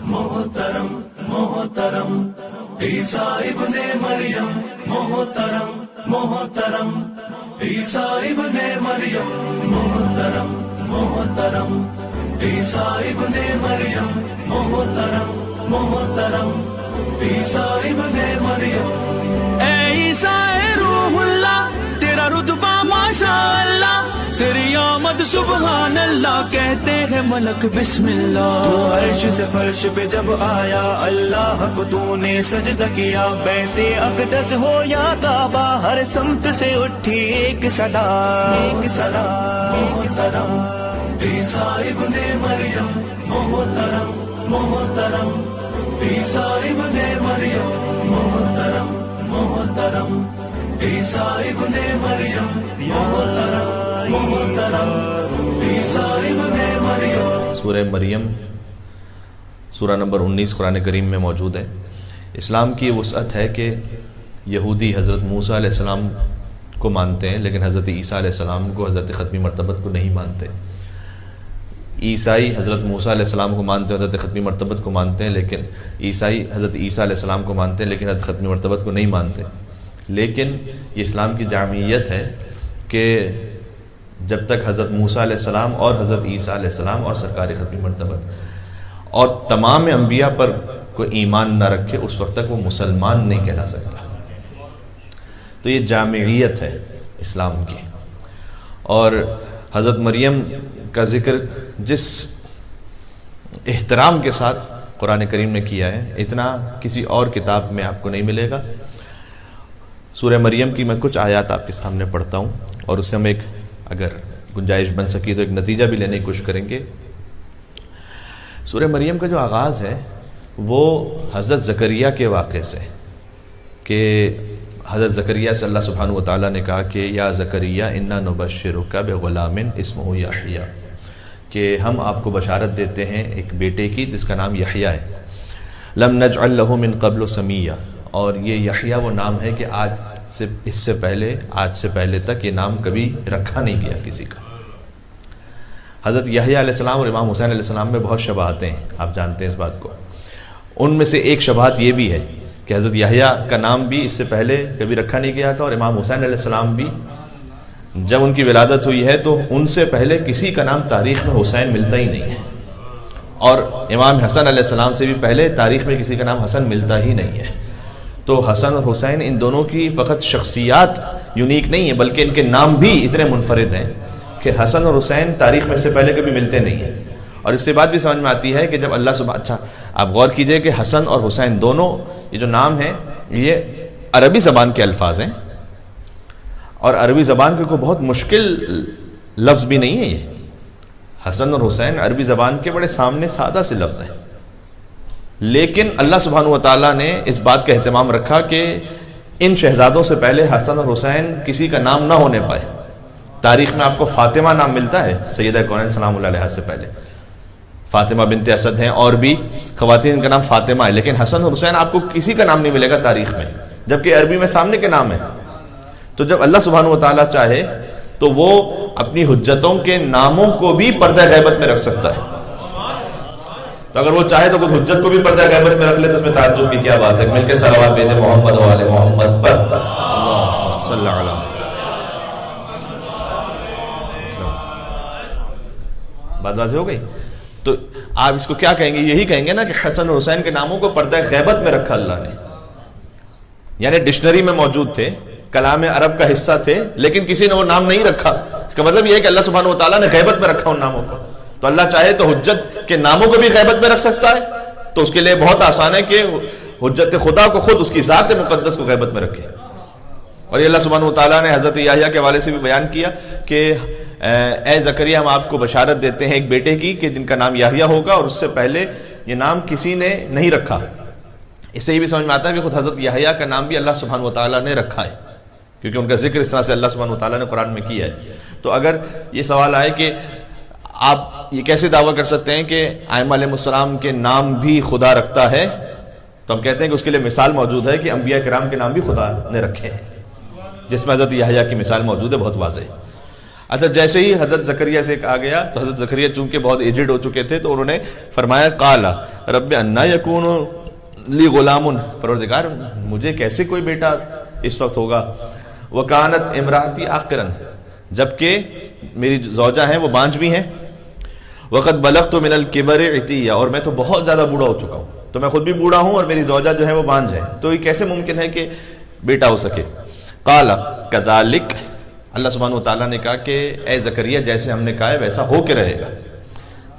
محترم محترم عیسیٰ ابن مریم محترم محترم عیسیٰ ابن مریم محترم محترم عیسیٰ ابن مریم محترم محترم عیسیٰ ابن مریم اے عیسیٰ روح اللہ تیرا رتبہ ماشاء اللہ تیری آمد سبحان اللہ کہتے ہیں ملک بسم اللہ تو عرش سے فرش پہ جب آیا اللہ کو تو نے سجدہ کیا بیت اقدس ہو یا کعبہ ہر سمت سے اٹھی ایک صدا ایک صدا محترم عیسیٰ ابن مریم محترم محترم عیسیٰ ابن مریم محترم محترم عیسیٰ ابن مریم محترم محترم عیسیٰ ابن مریم۔ سورہ مریم سورہ نمبر 19 قرآن کریم میں موجود ہے۔ اسلام کی وسعت ہے کہ یہودی حضرت موسیٰ علیہ السلام کو مانتے ہیں لیکن حضرت عیسیٰ علیہ السلام کو حضرت ختمی مرتبت کو نہیں مانتے۔ عیسائی حضرت موسیٰ علیہ السلام کو مانتے ہیں، حضرت ختمی مرتبت کو مانتے ہیں، لیکن عیسائی حضرت عیسیٰ علیہ السلام کو مانتے ہیں لیکن حضرت ختمی مرتبت کو نہیں مانتے۔ لیکن یہ اسلام کی جامعیت ہے کہ جب تک حضرت موسیٰ علیہ السلام اور حضرت عیسیٰ علیہ السلام اور سرکار ختمی مرتبت اور تمام انبیاء پر کوئی ایمان نہ رکھے اس وقت تک وہ مسلمان نہیں کہلا سکتا۔ تو یہ جامعیت ہے اسلام کی۔ اور حضرت مریم کا ذکر جس احترام کے ساتھ قرآن کریم نے کیا ہے اتنا کسی اور کتاب میں آپ کو نہیں ملے گا۔ سورہ مریم کی میں کچھ آیات آپ کے سامنے پڑھتا ہوں اور اس سے ہم ایک اگر گنجائش بن سکی تو ایک نتیجہ بھی لینے کی کوشش کریں گے۔ سورہ مریم کا جو آغاز ہے وہ حضرت زکریا کے واقعے سے کہ حضرت زکریا سے اللہ سبحانہ وتعالیٰ نے کہا کہ یا زکریا انا نبشرک بغلام اسمہ یحییٰ، کہ ہم آپ کو بشارت دیتے ہیں ایک بیٹے کی جس کا نام یحییٰ ہے۔ لم نجعل لہ من قبل سمیہ، اور یہ یحییٰ وہ نام ہے کہ آج سے پہلے تک یہ نام کبھی رکھا نہیں گیا کسی کا۔ حضرت یحییٰ علیہ السلام اور امام حسین علیہ السلام میں بہت شباہتیں ہیں، آپ جانتے ہیں اس بات کو۔ ان میں سے ایک شباہت یہ بھی ہے کہ حضرت یحییٰ کا نام بھی اس سے پہلے کبھی رکھا نہیں گیا تھا، اور امام حسین علیہ السلام بھی جب ان کی ولادت ہوئی ہے تو ان سے پہلے کسی کا نام تاریخ میں حسین ملتا ہی نہیں ہے، اور امام حسن علیہ السلام سے بھی پہلے تاریخ میں کسی کا نام حسن ملتا ہی نہیں ہے۔ تو حسن اور حسین ان دونوں کی فقط شخصیات یونیک نہیں ہیں بلکہ ان کے نام بھی اتنے منفرد ہیں کہ حسن اور حسین تاریخ میں سے پہلے کبھی ملتے نہیں ہیں۔ اور اس سے بات بھی سمجھ میں آتی ہے کہ جب اللہ اچھا آپ غور کیجئے کہ حسن اور حسین دونوں یہ جو نام ہیں یہ عربی زبان کے الفاظ ہیں، اور عربی زبان کے کوئی بہت مشکل لفظ بھی نہیں ہے۔ یہ حسن اور حسین عربی زبان کے بڑے سامنے سادہ سے لفظ ہیں، لیکن اللہ سبحانہ وتعالیٰ نے اس بات کا اہتمام رکھا کہ ان شہزادوں سے پہلے حسن اور حسین کسی کا نام نہ ہونے پائے۔ تاریخ میں آپ کو فاطمہ نام ملتا ہے سیدہ کونین سلام اللہ علیہ سے پہلے، فاطمہ بنت اسد ہیں اور بھی خواتین کا نام فاطمہ ہے، لیکن حسن اور حسین آپ کو کسی کا نام نہیں ملے گا تاریخ میں، جبکہ عربی میں سامنے کے نام ہیں۔ تو جب اللہ سبحانہ وتعالیٰ چاہے تو وہ اپنی حجتوں کے ناموں کو بھی پردہ غیبت میں رکھ سکتا ہے۔ تو اگر وہ چاہے تو خود حجت کو بھی پردہ غیبت میں رکھ لے تو اس میں تعجب کی کیا بات ہے۔ مل کے صلوات بھیجیں محمد و آل محمد پر اللہ صلی اللہ علیہ وسلم۔ بات واضح ہو گئی؟ تو آپ اس کو کیا کہیں گے؟ یہی کہیں گے نا کہ حسن اور حسین کے ناموں کو پردہ غیبت میں رکھا اللہ نے، یعنی ڈکشنری میں موجود تھے، کلام عرب کا حصہ تھے، لیکن کسی نے وہ نام نہیں رکھا۔ اس کا مطلب یہ ہے کہ اللہ سبحانہ وتعالیٰ نے غیبت میں رکھا ان ناموں کو۔ تو اللہ چاہے تو حجت کے ناموں کو بھی غیبت میں رکھ سکتا ہے، تو اس کے لیے بہت آسان ہے کہ حجت خدا کو خود اس کی ذات مقدس کو غیبت میں رکھے۔ اور یہ اللہ سبحانہ وتعالیٰ نے حضرت یحییٰ کے حوالے سے بھی بیان کیا کہ اے زکریا ہم آپ کو بشارت دیتے ہیں ایک بیٹے کی کہ جن کا نام یحییٰ ہوگا، اور اس سے پہلے یہ نام کسی نے نہیں رکھا۔ اس سے یہ بھی سمجھ میں آتا ہے کہ خود حضرت یحییٰ کا نام بھی اللہ سبحانہ وتعالیٰ نے رکھا ہے، کیونکہ ان کا ذکر اس طرح سے اللہ سبحانہ وتعالیٰ نے قرآن میں کیا ہے۔ تو اگر یہ سوال آئے کہ آپ یہ کیسے دعویٰ کر سکتے ہیں کہ ائمہ علیہ السلام کے نام بھی خدا رکھتا ہے، تو ہم کہتے ہیں کہ اس کے لیے مثال موجود ہے کہ انبیاء کرام کے نام بھی خدا نے رکھے ہیں، جس میں حضرت یحییٰ کی مثال موجود ہے، بہت واضح۔ اچھا جیسے ہی حضرت زکریا سے کہا گیا تو حضرت زکریا چونکہ بہت ایجڈ ہو چکے تھے تو انہوں نے فرمایا قال رب انا یکون لی غلام، پروردگار مجھے کیسے کوئی بیٹا اس وقت ہوگا، وکانت امراتی عاقرا، جبکہ میری زوجہ ہیں وہ بانجھ بھی ہیں، وقد بلغت من الکبر عتیہ، اور میں تو بہت زیادہ بوڑھا ہو چکا ہوں، تو میں خود بھی بوڑھا ہوں اور میری زوجہ جو ہے وہ بانجھ ہے، تو یہ کیسے ممکن ہے کہ بیٹا ہو سکے۔ قال کذالک، اللہ سبحانہ وتعالیٰ نے کہا کہ اے زکریا جیسے ہم نے کہا ہے ویسا ہو کے رہے گا۔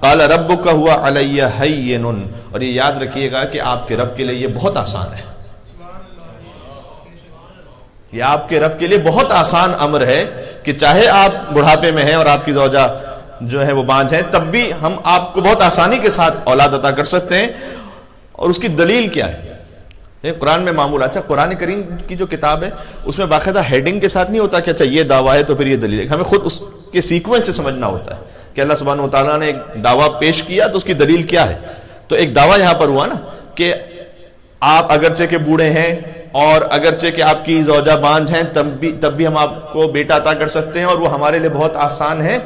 قال ربک هو علی ہین، اور یہ یاد رکھیے گا کہ آپ کے رب کے لیے یہ بہت آسان ہے، یہ آپ کے رب کے لیے بہت آسان امر ہے کہ چاہے آپ بڑھاپے میں ہیں اور آپ کی زوجہ جو ہے وہ بانجھ ہیں، تب بھی ہم آپ کو بہت آسانی کے ساتھ اولاد عطا کر سکتے ہیں۔ اور اس کی دلیل کیا ہے؟ قرآن میں معمول، اچھا قرآن کریم کی جو کتاب ہے اس میں باقاعدہ ہیڈنگ کے ساتھ نہیں ہوتا کہ اچھا یہ دعویٰ ہے تو پھر یہ دلیل ہے، ہمیں خود اس کے سیکوینس سے سمجھنا ہوتا ہے کہ اللہ سبحانہ وتعالیٰ نے ایک دعویٰ پیش کیا تو اس کی دلیل کیا ہے۔ تو ایک دعویٰ یہاں پر ہوا نا کہ آپ اگرچہ کہ بوڑھے ہیں اور اگرچہ کہ آپ کی زوجہ بانجھ ہیں تب بھی ہم آپ کو بیٹا عطا کر سکتے ہیں اور وہ ہمارے لیے بہت آسان ہے۔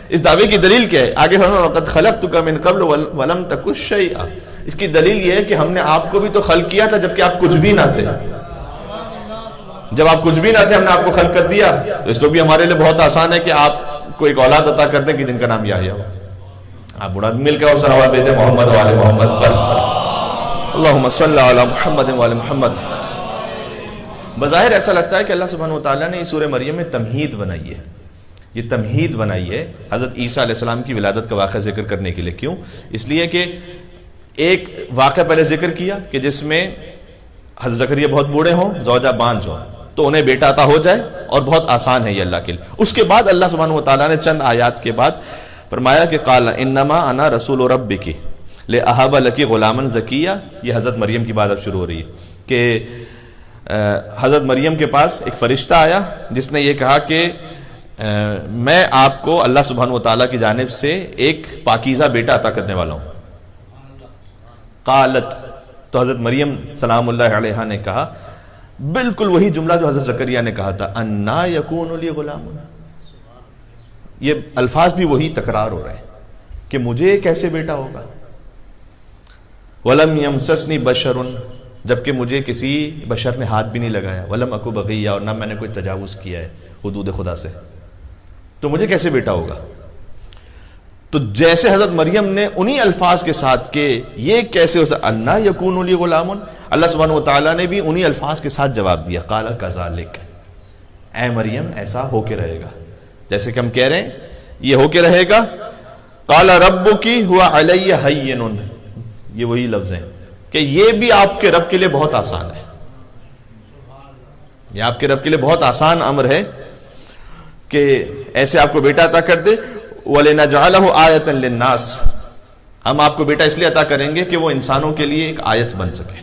اس دعوے کی دلیل کیا ہے؟ آگے فرمایا وَقَدْ خَلَقْتُكَ مِنْ قَبْلُ وَلَمْ تَكُ شَيْئًا، اس کی دلیل یہ ہے کہ ہم نے آپ کو بھی تو خلق کیا تھا جبکہ آپ کچھ بھی نہ تھے، جب آپ کچھ بھی نہ تھے ہم نے آپ کو خلق کر دیا، تو اس کو بھی ہمارے لیے بہت آسان ہے کہ آپ کو ایک اولاد عطا کر دیں کہ جن کا نام یحییٰ ہو۔ آپ بڑا مل کے اور صلوات بھیجیں محمد وعلی محمد پر، اللہم صلی علی محمد وعلی محمد۔ بظاہر ایسا لگتا ہے کہ اللہ سبحانہ وتعالیٰ نے اس سورہ مریم میں تمہید بنائی ہے، یہ تمہید بنائی ہے حضرت عیسیٰ علیہ السلام کی ولادت کا واقعہ ذکر کرنے کے لیے۔ کیوں؟ اس لیے کہ ایک واقعہ پہلے ذکر کیا کہ جس میں حضرت زکریا بہت بوڑھے ہوں، زوجہ بانجھ ہوں، تو انہیں بیٹا عطا ہو جائے، اور بہت آسان ہے یہ اللہ کے لیے۔ اس کے بعد اللہ سبحانہ وتعالیٰ نے چند آیات کے بعد فرمایا کہ قال انما انا رسول ربک لاہب لک غلاما زکیہ، یہ حضرت مریم کی بات اب شروع ہو رہی ہے کہ حضرت مریم کے پاس ایک فرشتہ آیا جس نے یہ کہا کہ میں آپ کو اللہ سبحانہ وتعالیٰ کی جانب سے ایک پاکیزہ بیٹا عطا کرنے والا ہوں۔ قالت، تو حضرت مریم سلام اللہ علیہا نے کہا بالکل وہی جملہ جو حضرت زکریا نے کہا تھا، انا یکون لی غلام، یہ الفاظ بھی وہی تکرار ہو رہے ہیں کہ مجھے کیسے بیٹا ہوگا۔ ولم یمسسنی بشر، جبکہ مجھے کسی بشر نے ہاتھ بھی نہیں لگایا، ولم اکو بغیہ، اور نہ میں نے کوئی تجاوز کیا ہے حدود خدا سے، تو مجھے کیسے بیٹا ہوگا؟ تو جیسے حضرت مریم نے انہی الفاظ کے ساتھ کہ یہ کیسے ہو سکتا، انا یکون لی غلام، اللہ سبحانہ وتعالیٰ نے بھی انہی الفاظ کے ساتھ جواب دیا، قال کذالک، اے مریم ایسا ہو کے رہے گا جیسے کہ ہم کہہ رہے ہیں یہ ہو کے رہے گا۔ قال ربک هو علی ہین، یہ وہی لفظ ہیں کہ یہ بھی آپ کے رب کے لیے بہت آسان ہے، یہ آپ کے رب کے لیے بہت آسان امر ہے کہ ایسے آپ کو بیٹا عطا کر دے۔ وَلِنَجْعَلَهُ آیَةً لِلنَّاسِ، ہم آپ کو بیٹا اس لیے عطا کریں گے کہ وہ انسانوں کے لیے ایک آیت بن سکے،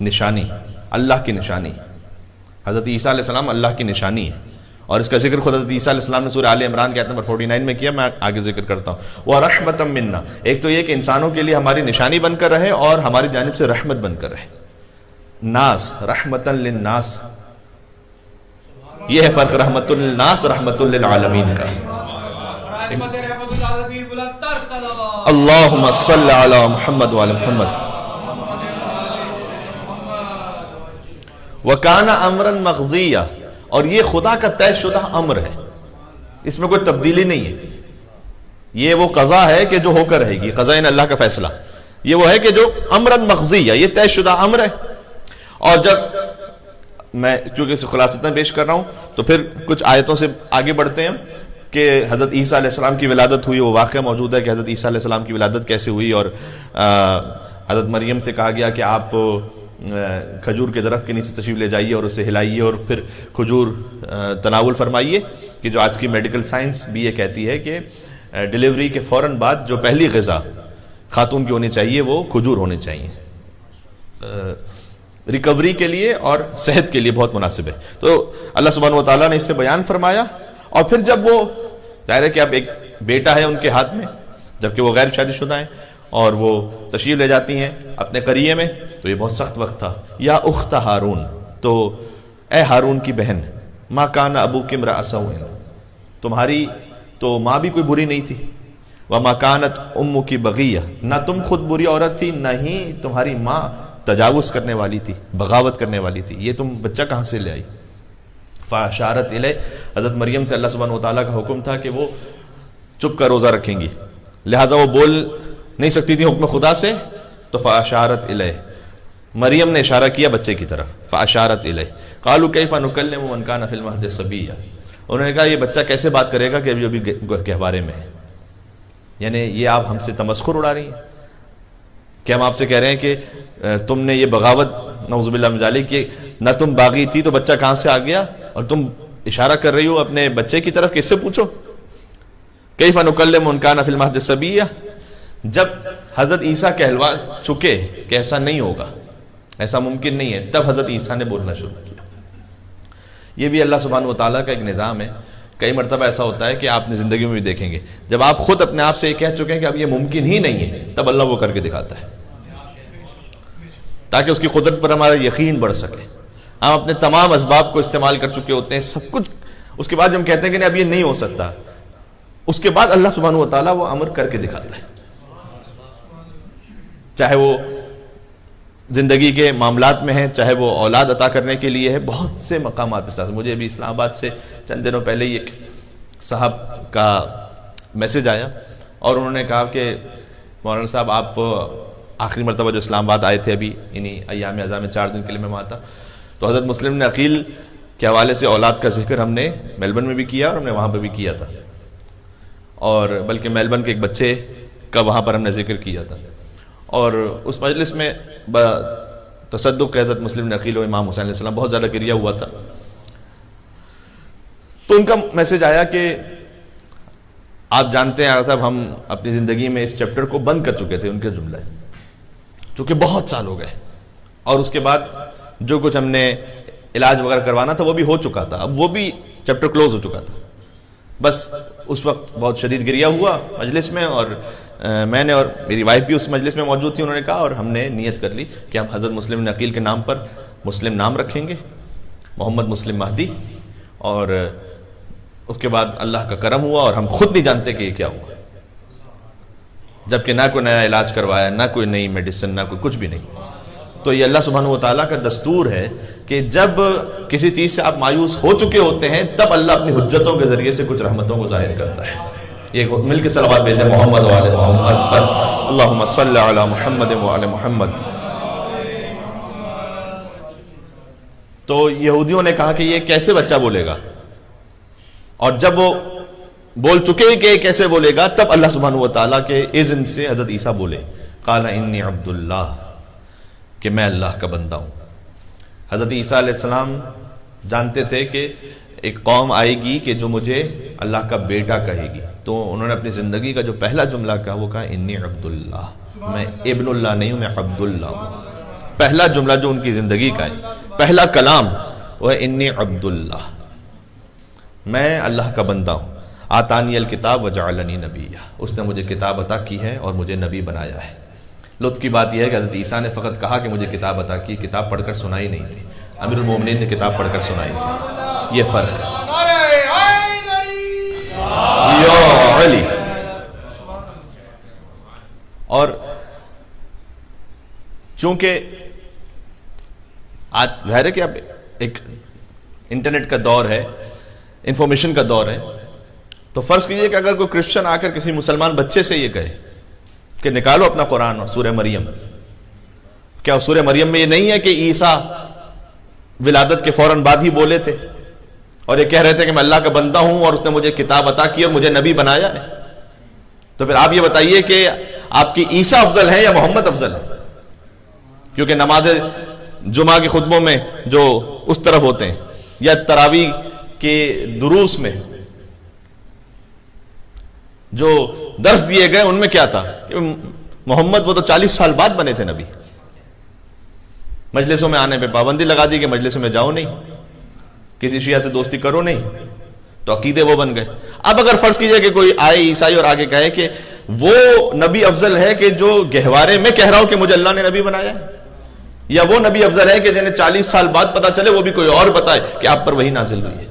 نشانی، اللہ کی نشانی۔ حضرت عیسیٰ علیہ السلام اللہ کی نشانی ہے، اور اس کا ذکر خود حضرت عیسیٰ علیہ السلام نے سورہ آل عمران کے آیت نمبر 49 میں کیا، میں آگے ذکر کرتا ہوں۔ وَرَحْمَةً مِنَّا، ایک تو یہ کہ انسانوں کے لیے ہماری نشانی بن کر رہے اور ہماری جانب سے رحمت بن کر رہے۔ ناس، رحمتاً للناس، یہ ہے فرق رحمت للناس رحمت للعالمین کا۔ اللہم صلی علی محمد وعلی محمد۔ وَكَانَ أَمْرًا مَقْضِيًّا، اور یہ خدا کا طے شدہ امر ہے، اس میں کوئی تبدیلی نہیں ہے، یہ وہ قضا ہے کہ جو ہو کر رہے گی، قضا یعنی اللہ کا فیصلہ، یہ وہ ہے کہ جو امراً مقضیہ، یہ طے شدہ امر ہے۔ اور جب میں چونکہ اسے خلاصتاً پیش کر رہا ہوں تو پھر کچھ آیتوں سے آگے بڑھتے ہیں کہ حضرت عیسیٰ علیہ السلام کی ولادت ہوئی، وہ واقعہ موجود ہے کہ حضرت عیسیٰ علیہ السلام کی ولادت کیسے ہوئی، اور حضرت مریم سے کہا گیا کہ آپ کھجور کے درخت کے نیچے تشریف لے جائیے اور اسے ہلائیے اور پھر کھجور تناول فرمائیے، کہ جو آج کی میڈیکل سائنس بھی یہ کہتی ہے کہ ڈیلیوری کے فوراً بعد جو پہلی غذا خاتون کی ہونی چاہیے وہ کھجور ہونے چاہیے، ریکوری کے لیے اور صحت کے لیے بہت مناسب ہے۔ تو اللہ سبحانہ وتعالیٰ نے اس سے بیان فرمایا، اور پھر جب وہ ظاہر ہے کہ اب ایک بیٹا ہے ان کے ہاتھ میں جبکہ وہ غیر شادی شدہ ہیں، اور وہ تشریف لے جاتی ہیں اپنے قریے میں، تو یہ بہت سخت وقت تھا۔ یا اخت ہارون، تو اے ہارون کی بہن، ما کان ابوک امرأ سوء، تمہاری تو ماں بھی کوئی بری نہیں تھی. وَمَا كَانَتْ أُمُّكِ بَغِيَّةً, نہ تم خود بری عورت تھی نہ ہی تمہاری ماں تجاوز کرنے والی تھی, بغاوت کرنے والی تھی. یہ تم بچہ کہاں سے لے آئی؟ فَأَشَارَتْ إِلَيْهِ, حضرت مریم سے اللہ سبحانہ وتعالیٰ کا حکم تھا کہ وہ چپ کر روزہ رکھیں گی, لہٰذا وہ بول نہیں سکتی تھی حکم خدا سے, تو فَأَشَارَتْ إِلَيْهِ, مریم نے اشارہ کیا بچے کی طرف. فَأَشَارَتْ إِلَيْهِ قَالُوا كَيْفَ نُكَلِّمُ مَنْ كَانَ فِي الْمَهْدِ صَبِيًّا, انہوں نے کہا یہ بچہ کیسے بات کرے گا کہ ابھی گہوارے میں ہے. یعنی یہ آپ ہم سے تمسخر اڑا رہی ہیں کہ ہم آپ سے کہہ رہے ہیں کہ تم نے یہ بغاوت نعوذ باللہ من ذالک کہ نہ تم باغی تھی تو بچہ کہاں سے آ گیا, اور تم اشارہ کر رہی ہو اپنے بچے کی طرف, کس سے پوچھو. کیف نکلم من کان فی المہد صبیا, جب حضرت عیسیٰ کہلوا چکے کہ ایسا نہیں ہوگا, ایسا ممکن نہیں ہے, تب حضرت عیسیٰ نے بولنا شروع کیا. یہ بھی اللہ سبحانہ وتعالیٰ کا ایک نظام ہے. کئی مرتبہ ایسا ہوتا ہے کہ آپ نے زندگی میں بھی دیکھیں گے, جب آپ خود اپنے آپ سے یہ کہہ چکے ہیں کہ اب یہ ممکن ہی نہیں ہے, تب اللہ وہ کر کے دکھاتا ہے تاکہ اس کی قدرت پر ہمارا یقین بڑھ سکے. ہم اپنے تمام اسباب کو استعمال کر چکے ہوتے ہیں, سب کچھ, اس کے بعد ہم کہتے ہیں کہ نہیں اب یہ نہیں ہو سکتا, اس کے بعد اللہ سبحانہ وتعالیٰ وہ امر کر کے دکھاتا ہے. چاہے وہ زندگی کے معاملات میں ہیں, چاہے وہ اولاد عطا کرنے کے لیے ہے, بہت سے مقامات کے ساتھ. مجھے ابھی اسلام آباد سے چند دنوں پہلے ہی ایک صاحب کا میسج آیا اور انہوں نے کہا کہ مولانا صاحب آپ آخری مرتبہ جو اسلام آباد آئے تھے ابھی انہی ایام اعظام میں 4 دن کے لیے میں وہاں تھا, تو حضرت مسلم نے عقیل کے حوالے سے اولاد کا ذکر ہم نے میلبرن میں بھی کیا اور ہم نے وہاں پہ بھی کیا تھا, اور بلکہ میلبرن کے ایک بچے کا وہاں پر ہم نے ذکر کیا تھا. اور اس مجلس میں تصدق حضرت مسلم نے عقیل و امام حسین علیہ السلام بہت زیادہ گریہ ہوا تھا. تو ان کا میسج آیا کہ آپ جانتے ہیں صاحب ہم اپنی زندگی میں اس چیپٹر کو بند کر چکے تھے, ان کے جملہ ہے, چونکہ بہت سال ہو گئے اور اس کے بعد جو کچھ ہم نے علاج وغیرہ کروانا تھا وہ بھی ہو چکا تھا, اب وہ بھی چیپٹر کلوز ہو چکا تھا. بس اس وقت بہت شدید گریہ ہوا مجلس میں, اور میں نے اور میری وائف بھی اس مجلس میں موجود تھی. انہوں نے کہا اور ہم نے نیت کر لی کہ ہم حضرت مسلم بن عقیل کے نام پر مسلم نام رکھیں گے, محمد مسلم مہدی. اور اس کے بعد اللہ کا کرم ہوا اور ہم خود نہیں جانتے کہ یہ کیا ہوا, جبکہ نہ کوئی نیا علاج کروایا, نہ کوئی نئی میڈیسن, نہ کوئی کچھ بھی نہیں. تو یہ اللہ سبحانہ وتعالیٰ کا دستور ہے کہ جب کسی چیز سے آپ مایوس ہو چکے ہوتے ہیں تب اللہ اپنی حجتوں کے ذریعے سے کچھ رحمتوں کو ظاہر کرتا ہے. یہ مل کے صلوات بھیجیں محمد و آل محمد پر, اللہم صلی علی محمد و آل محمد. تو یہودیوں نے کہا کہ یہ کیسے بچہ بولے گا, اور جب وہ بول چکے کہ کیسے بولے گا تب اللہ سبحانہ وتعالیٰ کے اذن سے حضرت عیسیٰ بولے, قال انی عبد اللہ, کہ میں اللہ کا بندہ ہوں. حضرت عیسیٰ علیہ السلام جانتے تھے کہ ایک قوم آئے گی کہ جو مجھے اللہ کا بیٹا کہے گی, تو انہوں نے اپنی زندگی کا جو پہلا جملہ کہا وہ کہا انی عبد اللہ, میں ابن اللہ نہیں ہوں, میں عبد اللہ ہوں. پہلا جملہ جو ان کی زندگی کا ہے, پہلا کلام وہ ہے انی عبد اللہ, میں اللہ کا بندہ ہوں. آتانی الکتاب وجعلنی نبیہ, اس نے مجھے کتاب عطا کی ہے اور مجھے نبی بنایا ہے. لطف کی بات یہ ہے کہ حضرت عیسیٰ نے فقط کہا کہ مجھے کتاب عطا کی, کتاب پڑھ کر سنائی نہیں تھی. امیر المومنین نے کتاب پڑھ کر سنائی تھی. یہ فرق ہے. یا علی. اور چونکہ آج ظاہر ہے کہ اب ایک انٹرنیٹ کا دور ہے, انفارمیشن کا دور ہے, تو فرض کیجئے کہ اگر کوئی کرسچن آ کر کسی مسلمان بچے سے یہ کہے کہ نکالو اپنا قرآن اور سورہ مریم, کیا سورہ مریم میں یہ نہیں ہے کہ عیسیٰ ولادت کے فوراً بعد ہی بولے تھے اور یہ کہہ رہے تھے کہ میں اللہ کا بندہ ہوں اور اس نے مجھے کتاب عطا کی اور مجھے نبی بنایا ہے؟ تو پھر آپ یہ بتائیے کہ آپ کی عیسیٰ افضل ہے یا محمد افضل ہے؟ کیونکہ نماز جمعہ کے خطبوں میں جو اس طرف ہوتے ہیں یا تراویح کے دروس میں جو درس دیے گئے ان میں کیا تھا کہ محمد وہ تو 40 سال بعد بنے تھے نبی. مجلسوں میں آنے پہ پابندی لگا دی کہ مجلسوں میں جاؤ نہیں, کسی شیعہ سے دوستی کرو نہیں, تو عقیدے وہ بن گئے. اب اگر فرض کیجئے کہ کوئی آئے عیسائی اور آگے کہے کہ وہ نبی افضل ہے کہ جو گہوارے میں کہہ رہا ہوں کہ مجھے اللہ نے نبی بنایا ہے, یا وہ نبی افضل ہے کہ جنہیں 40 سال بعد پتا چلے وہ بھی کوئی اور بتائے کہ آپ پر وہی نازل ہوئی ہے,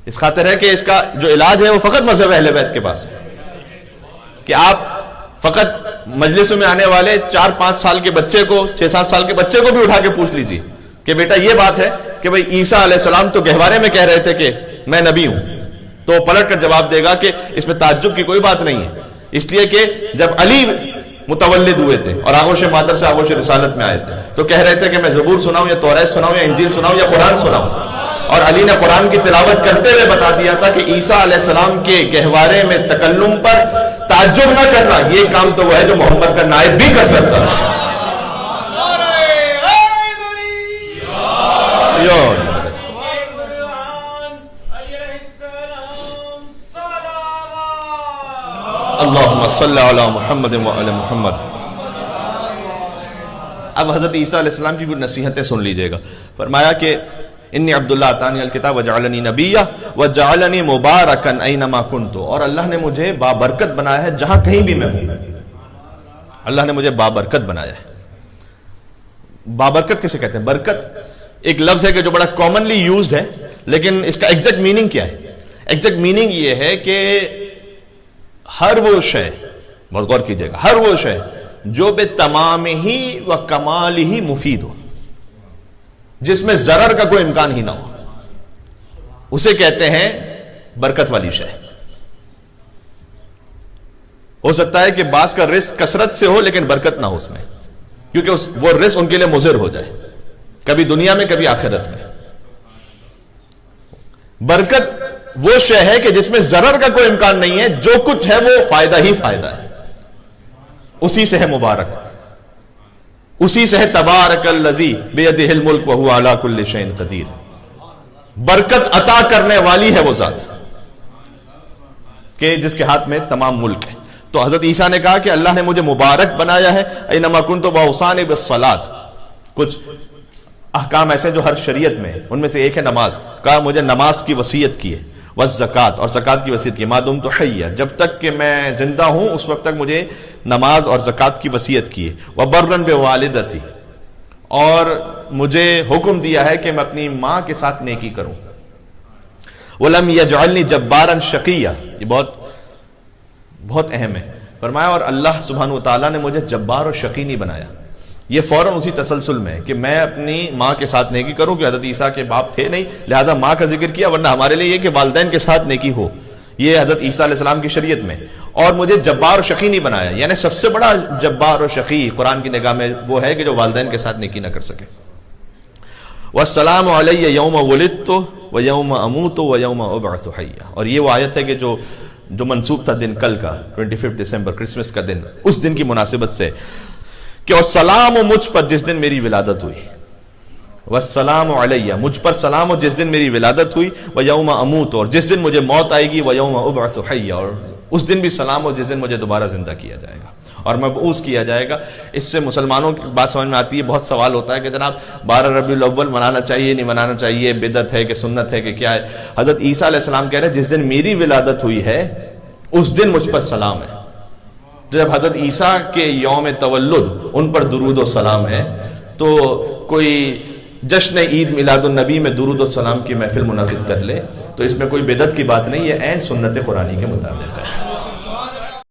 اس خاطر ہے کہ اس کا جو علاج ہے وہ فقط مذہب اہل بیت کے پاس ہے، کہ آپ فقط مجلسوں میں آنے والے 4-5 سال کے بچے کو، 6-7 سال کے بچے کو بھی اٹھا کے پوچھ لیجیے کہ بیٹا یہ بات ہے کہ بھئی عیسیٰ علیہ السلام تو گہوارے میں کہہ رہے تھے کہ میں نبی ہوں، تو پلٹ کر جواب دے گا کہ اس میں تعجب کی کوئی بات نہیں ہے، اس لیے کہ جب علی متولد ہوئے تھے اور آغوش مادر سے آغوش رسالت میں آئے تھے تو کہہ رہے تھے کہ میں زبور سناؤں یا توریت سناؤں یا انجیل سناؤں یا قرآن سناؤں، اور علی نے قرآن کی تلاوت کرتے ہوئے بتا دیا تھا کہ عیسیٰ علیہ السلام کے گہوارے میں تکلم پر تعجب نہ کرنا، یہ کام تو وہ ہے جو محمد کا نائب بھی کر سکتا ہے۔ اللہم صلی علی محمد وعلی محمد۔ اب حضرت عیسیٰ علیہ السلام کی کچھ نصیحتیں سن لیجئے گا۔ فرمایا کہ انی عبداللہ اتانی الکتاب وجعلنی نبیہ وجعلنی مبارکن اینما کنتو، اور اللہ نے مجھے بابرکت بنایا ہے جہاں کہیں بھی میں ہوں، اللہ نے مجھے بابرکت بنایا ہے۔ بابرکت کسے کہتے ہیں؟ برکت ایک لفظ ہے کہ جو بڑا کامنلی یوزڈ ہے، لیکن اس کا ایگزیکٹ میننگ کیا ہے؟ ایگزیکٹ میننگ یہ ہے کہ ہر وہ شے، بہت غور کیجئے گا، ہر وہ شے جو بے تمام ہی و کمال ہی مفید ہو، جس میں ضرر کا کوئی امکان ہی نہ ہو، اسے کہتے ہیں برکت والی شے۔ ہو سکتا ہے کہ بعض کا رزق کثرت سے ہو لیکن برکت نہ ہو اس میں، کیونکہ وہ رزق ان کے لیے مضر ہو جائے، کبھی دنیا میں کبھی آخرت میں۔ برکت وہ شے ہے کہ جس میں ضرر کا کوئی امکان نہیں ہے، جو کچھ ہے وہ فائدہ ہی فائدہ ہے، اسی سے ہے مبارک، اسی سے ہے تبارک الذی بیدہ الملک وہو علی کل شیء قدیر۔ برکت عطا کرنے والی ہے وہ ذات کہ جس کے ہاتھ میں تمام ملک ہے۔ تو حضرت عیسیٰ نے کہا کہ اللہ نے مجھے مبارک بنایا ہے، اینما کنت واوصانی بالصلاۃ، کچھ احکام ایسے جو ہر شریعت میں، ان میں سے ایک ہے نماز، کہا مجھے نماز کی وصیت کی ہے، والزکات، اور زکات کی وصیت کی، ما دمت حیا، جب تک کہ میں زندہ ہوں اس وقت تک مجھے نماز اور زکات کی وصیت کی ہے، وبرا بوالدتی، اور مجھے حکم دیا ہے کہ میں اپنی ماں کے ساتھ نیکی کروں، ولم یجعلنی جبارا شقیا، یہ بہت اہم ہے، فرمایا اور اللہ سبحانہ وتعالیٰ نے مجھے جبار اور شقی نہیں بنایا۔ یہ فوراً اسی تسلسل میں کہ میں اپنی ماں کے ساتھ نیکی کروں، کہ حضرت عیسیٰ کے باپ تھے نہیں، لہذا ماں کا ذکر کیا، ورنہ ہمارے لیے یہ کہ والدین کے ساتھ نیکی ہو، یہ حضرت عیسیٰ علیہ السلام کی شریعت میں۔ اور مجھے جبار و شقی نہیں بنایا، یعنی سب سے بڑا جبار و شقی قرآن کی نگاہ میں وہ ہے کہ جو والدین کے ساتھ نیکی نہ کر سکے۔ والسلام علی یوم ولدت ویوم اموت ویوم ابعث حیا، اور یہ وہ آیت ہے کہ جو منسوب تھا دن کل کا 25 دسمبر، کرسمس کا دن، اس دن کی مناسبت سے کہ اور سلام ہو مجھ پر جس دن میری ولادت ہوئی، والسلام علیہ، مجھ پر سلام ہو جس دن میری ولادت ہوئی، ویوم اموت، اور جس دن مجھے موت آئے گی، ویوم ابعث حیا، اور اس دن بھی سلام ہو جس دن مجھے دوبارہ زندہ کیا جائے گا اور مبعوث کیا جائے گا۔ اس سے مسلمانوں کی بات سمجھ میں آتی ہے، بہت سوال ہوتا ہے کہ جناب 12 ربیع الاول منانا چاہیے نہیں منانا چاہیے، بدعت ہے کہ سنت ہے کہ کیا ہے؟ حضرت عیسیٰ علیہ السلام کہہ رہے ہیں جس دن میری ولادت ہوئی ہے اس دن مجھ پر سلام ہے۔ جب حضرت عیسیٰ کے یوم تولد ان پر درود و سلام ہے، تو کوئی جشن عید میلاد النبی میں درود و سلام کی محفل منعقد کر لے تو اس میں کوئی بدعت کی بات نہیں، یہ عین سنت قرآنی کے مطابق ہے۔